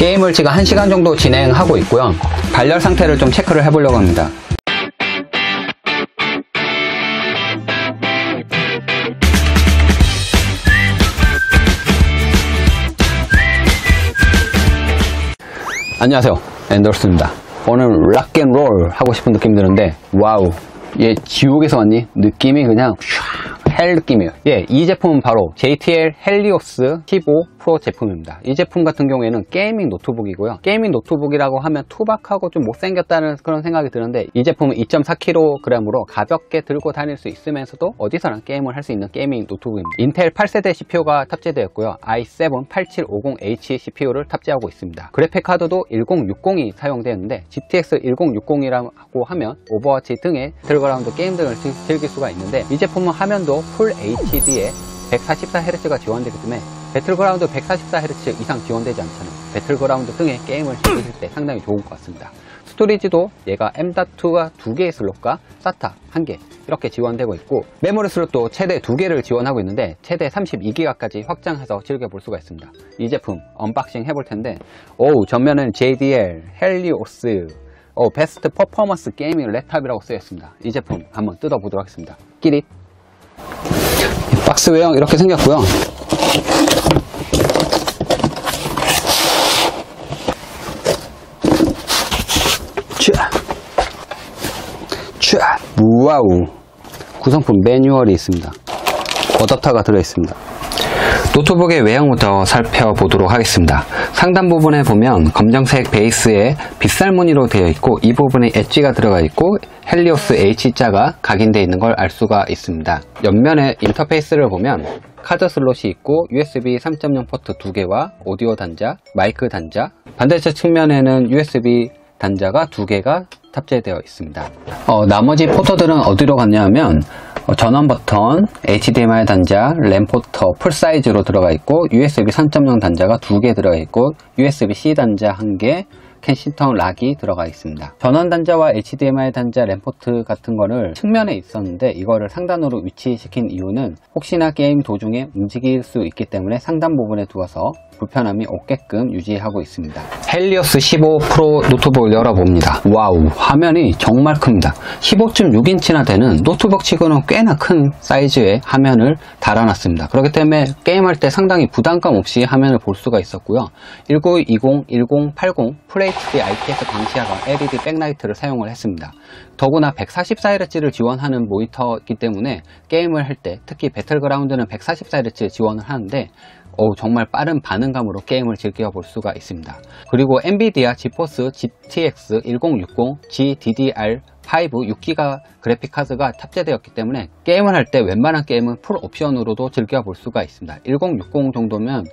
게임을 지금 1시간 정도 진행하고 있고요. 발열 상태를 좀 체크를 해보려고 합니다. 안녕하세요, 앤더슨입니다. 오늘 락앤롤 하고 싶은 느낌 드는데, 와우, 얘 지옥에서 왔니? 느낌이 그냥 헬 느낌이에요. 예, 이 제품은 바로 JTL 헬리오스 15 프로 제품입니다. 이 제품 같은 경우에는 게이밍 노트북이고요. 게이밍 노트북이라고 하면 투박하고 좀 못생겼다는 그런 생각이 드는데, 이 제품은 2.4kg으로 가볍게 들고 다닐 수 있으면서도 어디서나 게임을 할 수 있는 게이밍 노트북입니다. 인텔 8세대 CPU가 탑재되었고요. i7 8750H CPU를 탑재하고 있습니다. 그래픽 카드도 1060이 사용되었는데, GTX 1060이라고 하면 오버워치 등의 배틀그라운드 게임 등을 즐길 수가 있는데, 이 제품은 화면도 풀 HD에 144Hz가 지원되기 때문에 배틀그라운드 144Hz 이상 지원되지 않잖아요. 배틀그라운드 등의 게임을 즐기실 때 상당히 좋은 것 같습니다. 스토리지도 얘가 M.2가 2개의 슬롯과 SATA 1개 이렇게 지원되고 있고, 메모리 슬롯도 최대 2개를 지원하고 있는데 최대 32기가까지 확장해서 즐겨볼 수가 있습니다. 이 제품 언박싱 해볼 텐데, 전면은 JTL 헬리오스 베스트 퍼포먼스 게이밍 랩탑이라고 쓰여있습니다. 이 제품 한번 뜯어보도록 하겠습니다. 끼릿. 박스 외형 이렇게 생겼고요. 와우, 구성품 매뉴얼이 있습니다. 어댑터가 들어있습니다. 노트북의 외형부터 살펴보도록 하겠습니다. 상단 부분에 보면 검정색 베이스에 빗살 무늬로 되어 있고, 이 부분에 엣지가 들어가 있고 헬리오스 H자가 각인되어 있는 걸 알 수가 있습니다. 옆면에 인터페이스를 보면 카드 슬롯이 있고 USB 3.0 포트 2개와 오디오 단자, 마이크 단자, 반대쪽 측면에는 USB 단자가 2개가 탑재되어 있습니다. 나머지 포트들은 어디로 갔냐 하면 전원 버튼, HDMI 단자, 램 포트 풀 사이즈로 들어가 있고, USB 3.0 단자가 2개 들어가 있고, USB-C 단자 1개, 켄싱턴 락이 들어가 있습니다. 전원 단자와 HDMI 단자, 램 포트 같은 거를 측면에 있었는데, 이거를 상단으로 위치시킨 이유는 혹시나 게임 도중에 움직일 수 있기 때문에 상단 부분에 두어서 불편함이 없게끔 유지하고 있습니다. 헬리오스 15 프로 노트북을 열어봅니다. 와우, 화면이 정말 큽니다. 15.6인치나 되는 노트북 치고는 꽤나 큰 사이즈의 화면을 달아놨습니다. 그렇기 때문에 게임할 때 상당히 부담감 없이 화면을 볼 수가 있었고요. 1920, 1080 FHD IPS 광시야가 LED 백라이트를 사용을 했습니다. 더구나 144Hz를 지원하는 모니터이기 때문에 게임을 할 때, 특히 배틀그라운드는 144Hz 지원을 하는데 정말 빠른 반응감으로 게임을 즐겨볼 수가 있습니다. 그리고 엔비디아 지포스 GTX 1060 GDDR5 6기가 그래픽 카드가 탑재되었기 때문에 게임을 할 때 웬만한 게임은 풀 옵션으로도 즐겨볼 수가 있습니다. 1060 정도면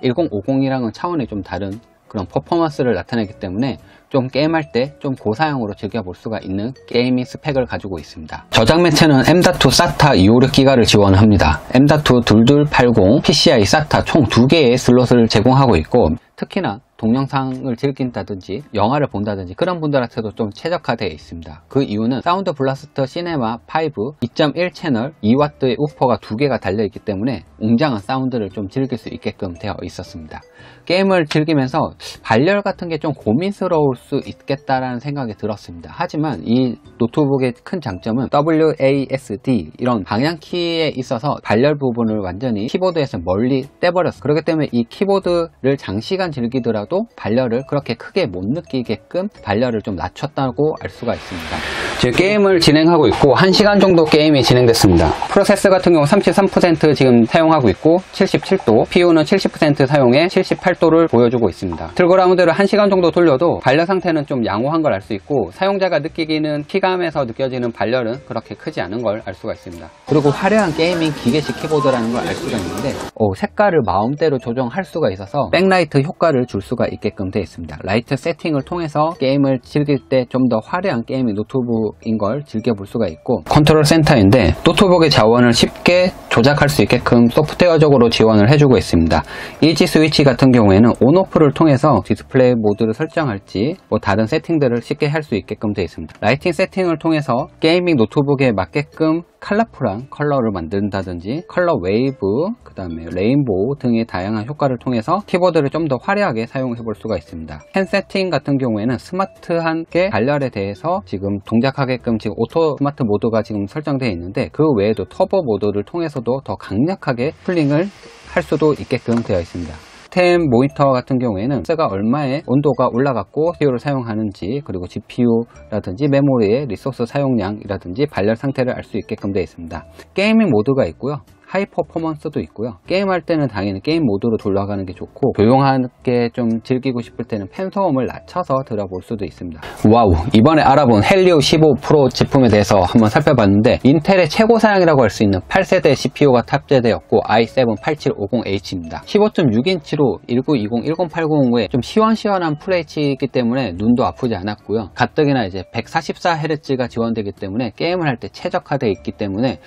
1050이랑은 차원이 좀 다른 그런 퍼포먼스를 나타내기 때문에 좀 게임할 때 좀 고사양으로 즐겨볼 수가 있는 게이밍 스펙을 가지고 있습니다. 저장 매체는 M.2 SATA 256기가를 지원합니다. M.2 2280 PCI SATA 총 2개의 슬롯을 제공하고 있고, 특히나 동영상을 즐긴다든지 영화를 본다든지 그런 분들한테도 좀 최적화되어 있습니다. 그 이유는 사운드 블라스터 시네마 5 2.1 채널 2W의 우퍼가 2개가 달려있기 때문에 웅장한 사운드를 좀 즐길 수 있게끔 되어 있었습니다. 게임을 즐기면서 발열 같은 게 좀 고민스러울 수 있겠다라는 생각이 들었습니다. 하지만 이 노트북의 큰 장점은 WASD 이런 방향키에 있어서 발열 부분을 완전히 키보드에서 멀리 떼버렸어요. 그렇기 때문에 이 키보드를 장시간 즐기더라도 발열을 그렇게 크게 못 느끼게끔 발열을 좀 낮췄다고 알 수가 있습니다. 지금 게임을 진행하고 있고 1시간 정도 게임이 진행됐습니다. 프로세서 같은 경우 33% 지금 사용하고 있고 77도, PU는 70% 사용해 78도를 보여주고 있습니다. 배틀그라운드를 1시간 정도 돌려도 발열 상태는 좀 양호한 걸 알 수 있고, 사용자가 느끼기는 키감에서 느껴지는 발열은 그렇게 크지 않은 걸 알 수가 있습니다. 그리고 화려한 게이밍 기계식 키보드라는 걸 알 수가 있는데 색깔을 마음대로 조정할 수가 있어서 백라이트 효과를 줄 수가 있게끔 되어 있습니다. 라이트 세팅을 통해서 게임을 즐길 때 좀 더 화려한 게이밍 노트북인 걸 즐겨볼 수가 있고, 컨트롤 센터인데 노트북의 자원을 쉽게 조작할 수 있게끔 소프트웨어적으로 지원을 해주고 있습니다. 일지 스위치 같은 경우에는 온오프를 통해서 디스플레이 모드를 설정할지 다른 세팅들을 쉽게 할 수 있게끔 되어 있습니다. 라이팅 세팅을 통해서 게이밍 노트북에 맞게끔 컬러풀한 컬러를 만든다든지 컬러 웨이브, 그 다음에 레인보우 등의 다양한 효과를 통해서 키보드를 좀 더 화려하게 사용해 볼 수가 있습니다. 핸 세팅 같은 경우에는 스마트한 게 발열에 대해서 지금 동작하게끔 지금 오토 스마트 모드가 지금 설정되어 있는데, 그 외에도 터보 모드를 통해서도 더 강력하게 쿨링을 할 수도 있게끔 되어 있습니다. 시스템 모니터 같은 경우에는 가 얼마의 온도가 올라갔고 CPU를 사용하는지, 그리고 GPU라든지 메모리의 리소스 사용량이라든지 발열 상태를 알 수 있게끔 되어 있습니다. 게이밍 모드가 있고요, 하이 퍼포먼스도 있고요. 게임할 때는 당연히 게임 모드로 돌아가는 게 좋고, 조용하게 좀 즐기고 싶을 때는 팬 소음을 낮춰서 들어볼 수도 있습니다. 와우, 이번에 알아본 헬리오 15 프로 제품에 대해서 한번 살펴봤는데, 인텔의 최고 사양이라고 할 수 있는 8세대 CPU가 탑재되었고 i7-8750H입니다 15.6인치로 1920, 1080에 좀 시원시원한 FHD이기 때문에 눈도 아프지 않았고요. 가뜩이나 이제 144Hz가 지원되기 때문에 게임을 할 때 최적화되어 있기 때문에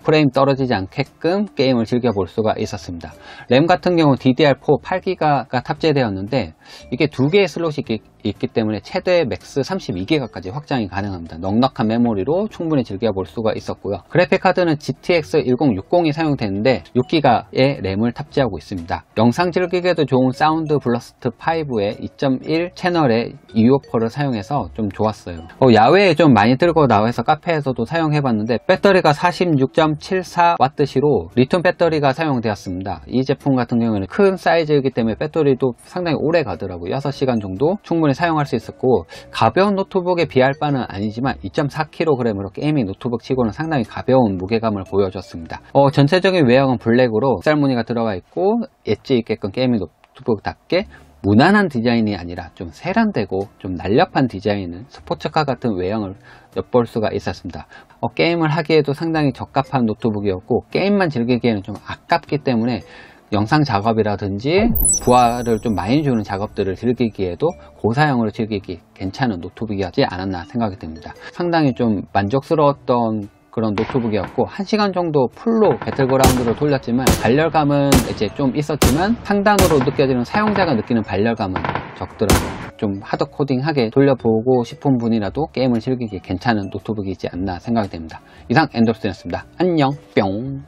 프레임 떨어지지 않게끔 게임을 즐겨볼 수가 있었습니다. 램 같은 경우 DDR4 8기가가 탑재되었는데, 이게 2개의 슬롯이 있기 때문에 최대 맥스 32기가까지 확장이 가능합니다. 넉넉한 메모리로 충분히 즐겨볼 수가 있었고요. 그래픽카드는 GTX 1060이 사용되는데 6기가의 램을 탑재하고 있습니다. 영상 즐기기에도 좋은 사운드 블러스트 5의 2.1 채널의 UFO를 사용해서 좀 좋았어요. 야외에 좀 많이 들고 나와서 카페에서도 사용해봤는데, 배터리가 46.74W시로 리튬 배터리가 사용되었습니다. 이 제품 같은 경우는 큰 사이즈이기 때문에 배터리도 상당히 오래 가더라고요. 6시간 정도 충분히 사용할 수 있었고, 가벼운 노트북에 비할 바는 아니지만 2.4kg으로 게이밍 노트북 치고는 상당히 가벼운 무게감을 보여줬습니다. 전체적인 외형은 블랙으로 쌀무늬가 들어가 있고, 엣지 있게끔 게이밍 노트북답게 무난한 디자인이 아니라 좀 세련되고 좀 날렵한 디자인은 스포츠카 같은 외형을 엿볼 수가 있었습니다. 게임을 하기에도 상당히 적합한 노트북이었고, 게임만 즐기기에는 좀 아깝기 때문에 영상 작업이라든지 부하를 좀 많이 주는 작업들을 즐기기에도 고사양으로 즐기기 괜찮은 노트북이었지 않았나 생각이 듭니다. 상당히 좀 만족스러웠던 그런 노트북이었고, 1시간 정도 풀로 배틀그라운드로 돌렸지만 발열감은 이제 좀 있었지만 상단으로 느껴지는, 사용자가 느끼는 발열감은 적더라고요. 좀 하드 코딩하게 돌려보고 싶은 분이라도 게임을 즐기기 괜찮은 노트북이지 않나 생각이 됩니다. 이상 엔더슨이었습니다. 안녕 뿅.